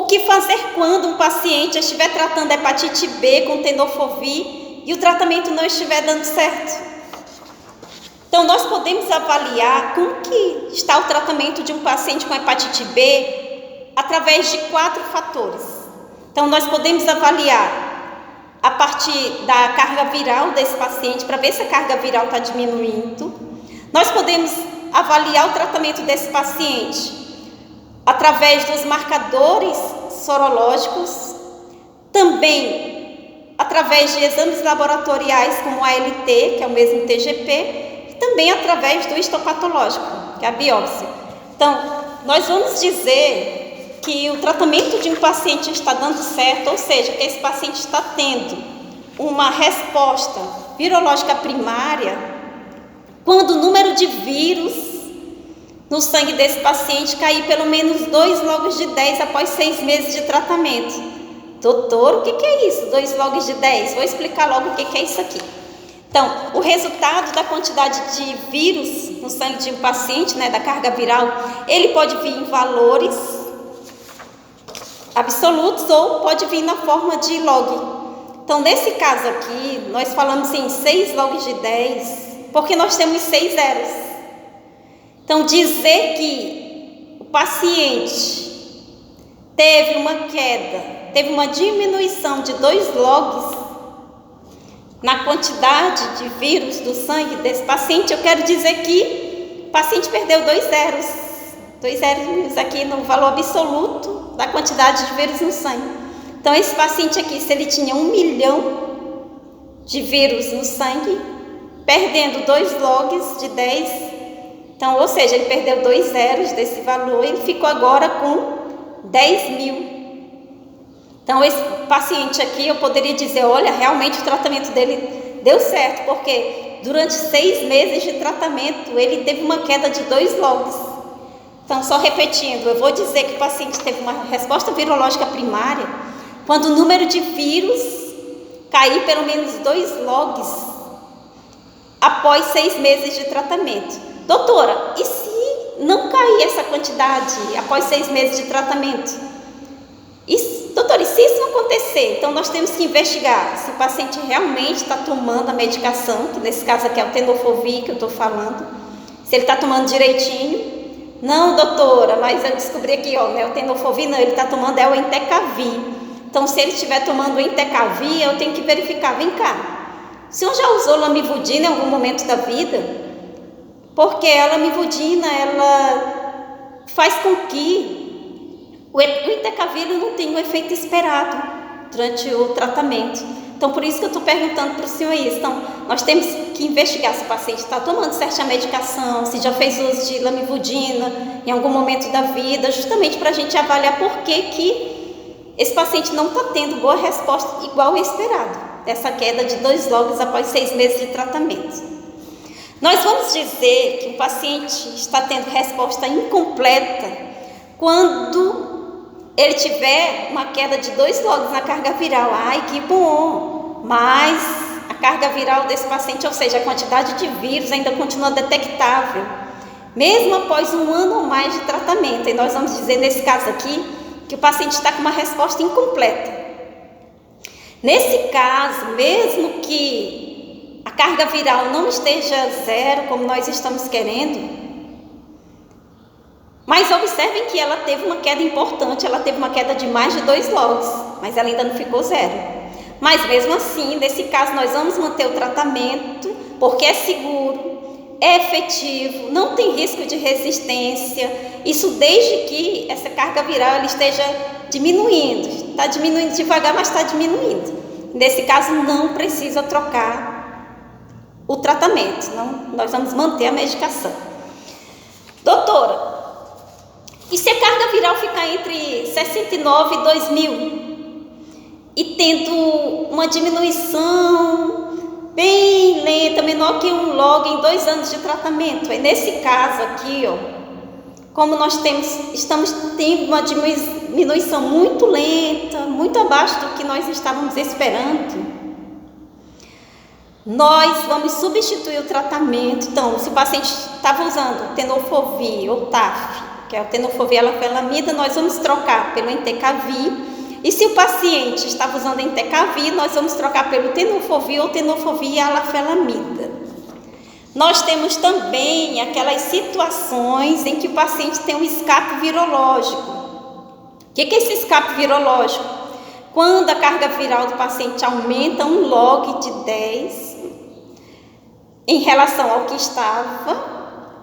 que fazer quando um paciente estiver tratando hepatite B com tenofovir e o tratamento não estiver dando certo? Então, nós podemos avaliar como que está o tratamento de um paciente com hepatite B através de 4 fatores. Então, nós podemos avaliar a partir da carga viral desse paciente, para ver se a carga viral está diminuindo. Nós podemos avaliar o tratamento desse paciente através dos marcadores sorológicos, também através de exames laboratoriais como a ALT, que é o mesmo TGP, e também através do histopatológico, que é a biópsia. Então, nós vamos dizer que o tratamento de um paciente está dando certo, ou seja, que esse paciente está tendo uma resposta virológica primária, quando o número de vírus no sangue desse paciente cair pelo menos 2 logs de 10 após 6 meses de tratamento. Doutor, o que é isso? 2 logs de 10? Vou explicar logo o que é isso aqui. Então, o resultado da quantidade de vírus no sangue de um paciente, da carga viral, ele pode vir em valores absolutos ou pode vir na forma de log. Então, nesse caso aqui, nós falamos em 6 logs de 10, porque nós temos 6 zeros. Então, dizer que o paciente teve uma queda, teve uma diminuição de 2 logs na quantidade de vírus do sangue desse paciente, eu quero dizer que o paciente perdeu 2 zeros. 2 zeros aqui no valor absoluto da quantidade de vírus no sangue. Então, esse paciente aqui, se ele tinha 1 milhão de vírus no sangue, perdendo 2 logs de 10, então, ou seja, ele perdeu 2 zeros desse valor, ele ficou agora com 10 mil. Então, esse paciente aqui, eu poderia dizer, olha, realmente o tratamento dele deu certo, porque durante 6 meses de tratamento, ele teve uma queda de 2 logs. Então, só repetindo, eu vou dizer que o paciente teve uma resposta virológica primária, quando o número de vírus cair pelo menos 2 logs após 6 meses de tratamento. Doutora, e se não cair essa quantidade após 6 meses de tratamento? Doutora, e se isso não acontecer? Então, nós temos que investigar se o paciente realmente está tomando a medicação, que nesse caso aqui é o tenofovir que eu estou falando, se ele está tomando direitinho. Não, doutora, mas eu descobri aqui, não é o tenofovir, não, ele está tomando o entecavir. Então, se ele estiver tomando o entecavir, eu tenho que verificar, vem cá, o senhor já usou lamivudina em algum momento da vida? Porque a lamivudina, ela faz com que o entecavir não tenha o efeito esperado durante o tratamento. Então, por isso que eu estou perguntando para o senhor isso. Então, nós temos que investigar se o paciente está tomando certa medicação, se já fez uso de lamivudina em algum momento da vida, justamente para a gente avaliar por que esse paciente não está tendo boa resposta igual ao esperado, essa queda de 2 logs após 6 meses de tratamento. Nós vamos dizer que o paciente está tendo resposta incompleta quando ele tiver uma queda de 2 logs na carga viral. Ai, que bom! Mas a carga viral desse paciente, ou seja, a quantidade de vírus ainda continua detectável, mesmo após 1 ano ou mais de tratamento. E nós vamos dizer, nesse caso aqui, que o paciente está com uma resposta incompleta. Nesse caso, mesmo que a carga viral não esteja 0, como nós estamos querendo, mas observem que ela teve uma queda importante, ela teve uma queda de mais de 2 logs, mas ela ainda não ficou 0. Mas mesmo assim, nesse caso, nós vamos manter o tratamento, porque é seguro, é efetivo, não tem risco de resistência, isso desde que essa carga viral ela esteja diminuindo, está diminuindo devagar, mas está diminuindo. Nesse caso, não precisa trocar o tratamento, não, nós vamos manter a medicação. Doutora, e se a carga viral ficar entre 69 e 2000 e tendo uma diminuição bem lenta, menor que 1 log em 2 anos de tratamento? Aí nesse caso aqui, como nós estamos tendo uma diminuição muito lenta, muito abaixo do que nós estávamos esperando, nós vamos substituir o tratamento. Então, se o paciente estava usando tenofovir ou TAF, que que é o tenofovir alafenamida, nós vamos trocar pelo entecavir. E se o paciente estava usando entecavir, nós vamos trocar pelo tenofovir ou tenofovir alafenamida. Nós temos também aquelas situações em que o paciente tem um escape virológico. O que é esse escape virológico? Quando a carga viral do paciente aumenta um log de 10 em relação ao que estava,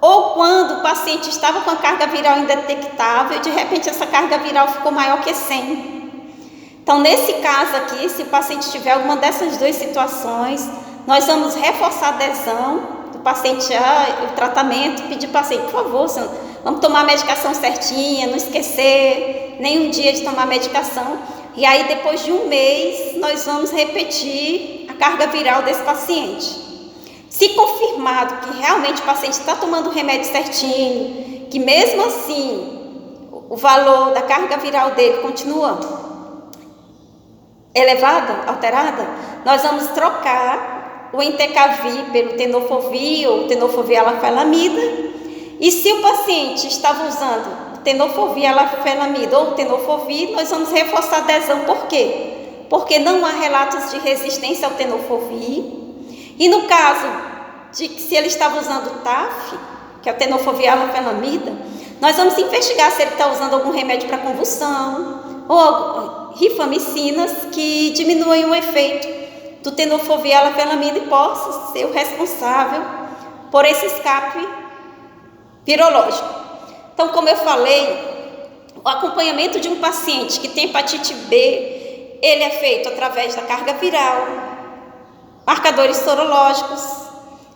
ou quando o paciente estava com a carga viral indetectável e de repente essa carga viral ficou maior que 100. Então, nesse caso aqui, se o paciente tiver alguma dessas duas situações, nós vamos reforçar a adesão do paciente ao tratamento, pedir para o paciente, por favor, vamos tomar a medicação certinha, não esquecer nem um dia de tomar a medicação. E aí, depois de um mês, nós vamos repetir a carga viral desse paciente. Se confirmado que realmente o paciente está tomando o remédio certinho, que mesmo assim o valor da carga viral dele continua elevada, alterada, nós vamos trocar o entecavir pelo tenofovir ou tenofovir alafenamida. E se o paciente estava usando tenofovir alafenamida ou tenofovir, nós vamos reforçar a adesão. Por quê? Porque não há relatos de resistência ao tenofovir. E no caso de que se ele estava usando o TAF, que é o tenofovir alafenamida, nós vamos investigar se ele está usando algum remédio para convulsão ou rifamicinas que diminuem o efeito do tenofovir alafenamida e possa ser o responsável por esse escape virológico. Então, como eu falei, o acompanhamento de um paciente que tem hepatite B, ele é feito através da carga viral, marcadores sorológicos,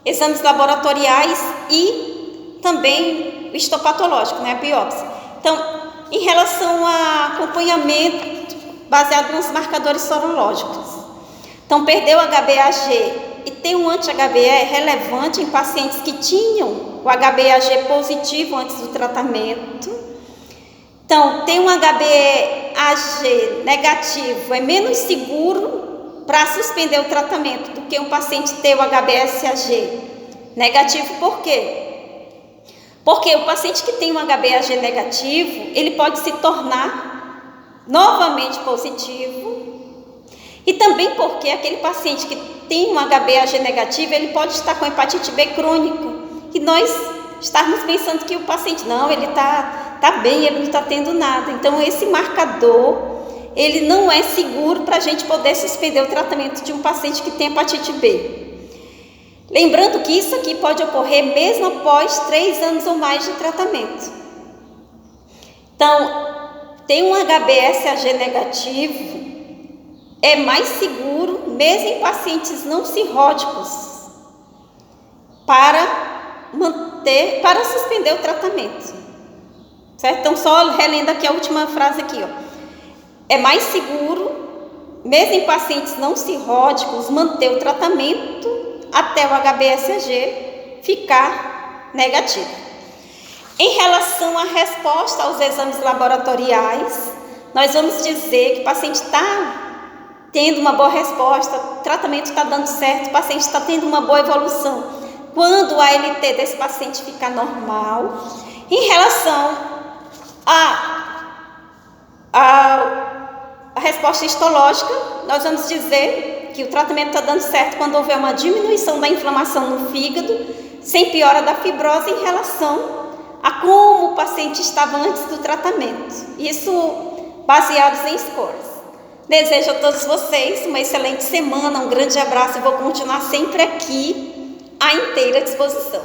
exames laboratoriais e também o histopatológico, né, a biópsia. Então, em relação a acompanhamento baseado nos marcadores sorológicos, então perdeu o HbA1g e tem um anti-HbE relevante em pacientes que tinham o HbA1g positivo antes do tratamento. Então, tem um HbA1g negativo, é menos seguro para suspender o tratamento do que um paciente ter o HbSAg negativo. Por quê? Porque o paciente que tem um HbA1g negativo, ele pode se tornar novamente positivo. E também porque aquele paciente que tem um HbA1g negativo, ele pode estar com hepatite B crônica. E nós estamos pensando que o paciente, não, ele está bem, ele não está tendo nada. Então, esse marcador, ele não é seguro para a gente poder suspender o tratamento de um paciente que tem hepatite B. Lembrando que isso aqui pode ocorrer mesmo após 3 anos ou mais de tratamento. Então, tem um HbSAg negativo, é mais seguro, mesmo em pacientes não cirróticos, para suspender o tratamento. Certo? Então, só relendo aqui a última frase aqui, ó. É mais seguro, mesmo em pacientes não cirróticos, manter o tratamento até o HbSAg ficar negativo. Em relação à resposta aos exames laboratoriais, nós vamos dizer que o paciente está tendo uma boa resposta, o tratamento está dando certo, o paciente está tendo uma boa evolução. Quando o ALT desse paciente ficar normal, em relação a resposta histológica, nós vamos dizer que o tratamento está dando certo quando houver uma diminuição da inflamação no fígado, sem piora da fibrose em relação a como o paciente estava antes do tratamento. Isso baseados em scores. Desejo a todos vocês uma excelente semana, um grande abraço e vou continuar sempre aqui à inteira disposição.